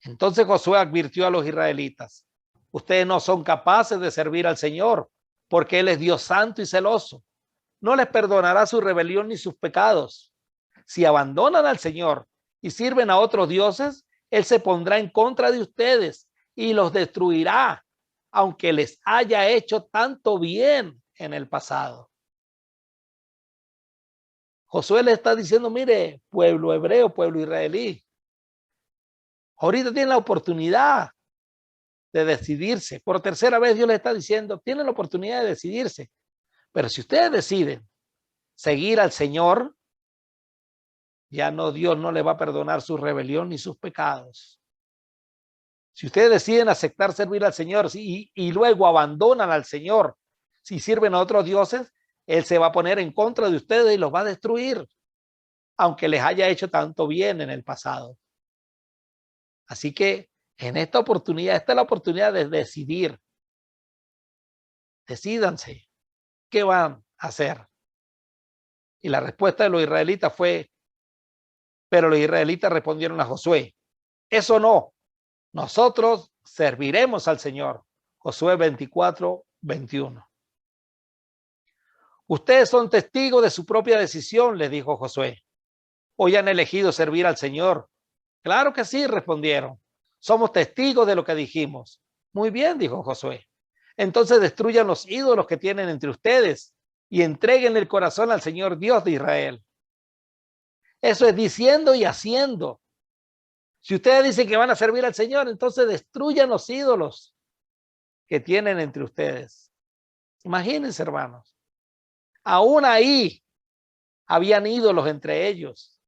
Entonces Josué advirtió a los israelitas: ustedes no son capaces de servir al Señor, porque Él es Dios santo y celoso. No les perdonará su rebelión ni sus pecados. Si abandonan al Señor y sirven a otros dioses, Él se pondrá en contra de ustedes y los destruirá, aunque les haya hecho tanto bien en el pasado. Josué le está diciendo: mire, pueblo hebreo, pueblo israelí, ahorita tienen la oportunidad de decidirse. Por tercera vez Dios le está diciendo: tienen la oportunidad de decidirse. Pero si ustedes deciden seguir al Señor, ya no, Dios no le va a perdonar su rebelión ni sus pecados. Si ustedes deciden aceptar servir al Señor y luego abandonan al Señor, si sirven a otros dioses, Él se va a poner en contra de ustedes y los va a destruir, aunque les haya hecho tanto bien en el pasado. Así que en esta oportunidad, esta es la oportunidad de decidir. Decídanse, ¿qué van a hacer? Y la respuesta de los israelitas fue: pero los israelitas respondieron a Josué: eso no, nosotros serviremos al Señor. Josué 24, 21. Ustedes son testigos de su propia decisión, les dijo Josué. Hoy han elegido servir al Señor. Claro que sí, respondieron. Somos testigos de lo que dijimos. Muy bien, dijo Josué. Entonces destruyan los ídolos que tienen entre ustedes y entreguen el corazón al Señor Dios de Israel. Eso es diciendo y haciendo. Si ustedes dicen que van a servir al Señor, entonces destruyan los ídolos que tienen entre ustedes. Imagínense, hermanos. Aún ahí habían ídolos entre ellos.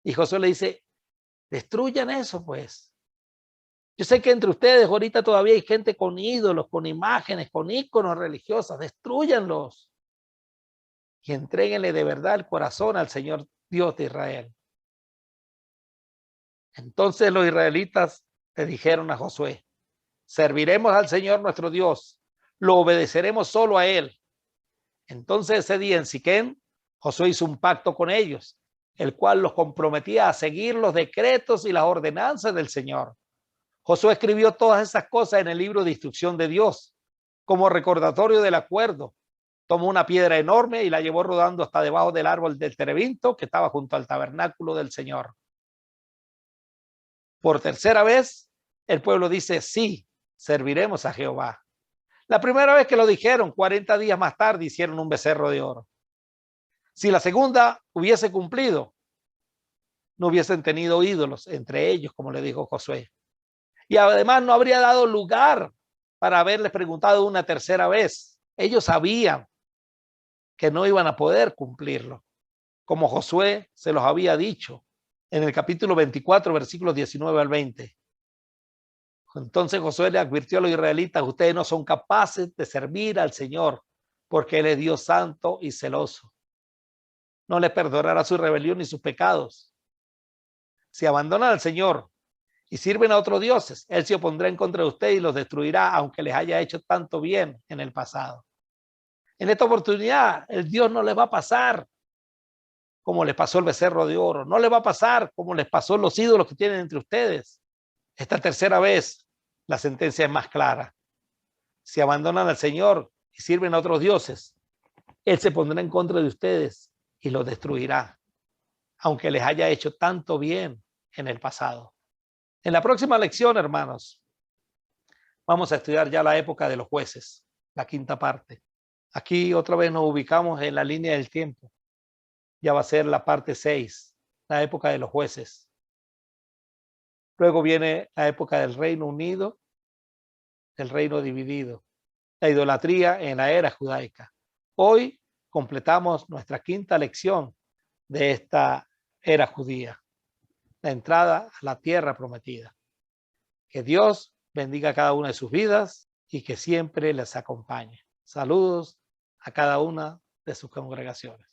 Y Josué le dice: Destruyan eso, pues. Yo sé que entre ustedes ahorita todavía hay gente con ídolos, con imágenes, con íconos religiosos. Destrúyanlos y entréguenle de verdad el corazón al Señor Dios de Israel. Entonces los israelitas le dijeron a Josué: serviremos al Señor nuestro Dios, lo obedeceremos solo a Él. Entonces ese día en Siquem, Josué hizo un pacto con ellos, el cual los comprometía a seguir los decretos y las ordenanzas del Señor. Josué escribió todas esas cosas en el libro de instrucción de Dios, como recordatorio del acuerdo. Tomó una piedra enorme y la llevó rodando hasta debajo del árbol del terebinto que estaba junto al tabernáculo del Señor. Por tercera vez, el pueblo dice: sí, serviremos a Jehová. La primera vez que lo dijeron, 40 días más tarde, hicieron un becerro de oro. Si la segunda hubiese cumplido, no hubiesen tenido ídolos entre ellos, como le dijo Josué. Y además no habría dado lugar para haberles preguntado una tercera vez. Ellos sabían que no iban a poder cumplirlo, como Josué se los había dicho en el capítulo 24, versículos 19 al 20. Entonces Josué le advirtió a los israelitas: ustedes no son capaces de servir al Señor, porque Él es Dios santo y celoso. No les perdonará su rebelión ni sus pecados. Si abandonan al Señor y sirven a otros dioses, Él se opondrá en contra de ustedes y los destruirá, aunque les haya hecho tanto bien en el pasado. En esta oportunidad, el Dios no les va a pasar como les pasó el becerro de oro. No les va a pasar como les pasó los ídolos que tienen entre ustedes. Esta tercera vez, la sentencia es más clara. Si abandonan al Señor y sirven a otros dioses, Él se pondrá en contra de ustedes y los destruirá, aunque les haya hecho tanto bien en el pasado. En la próxima lección, hermanos, vamos a estudiar ya la época de los jueces, la quinta parte. Aquí otra vez nos ubicamos en la línea del tiempo. Ya va a ser la parte 6, la época de los jueces. Luego viene la época del Reino Unido, el reino dividido, la idolatría en la era judaica. Hoy completamos nuestra quinta lección de esta era judía, la entrada a la tierra prometida. Que Dios bendiga cada una de sus vidas y que siempre les acompañe. Saludos a cada una de sus congregaciones.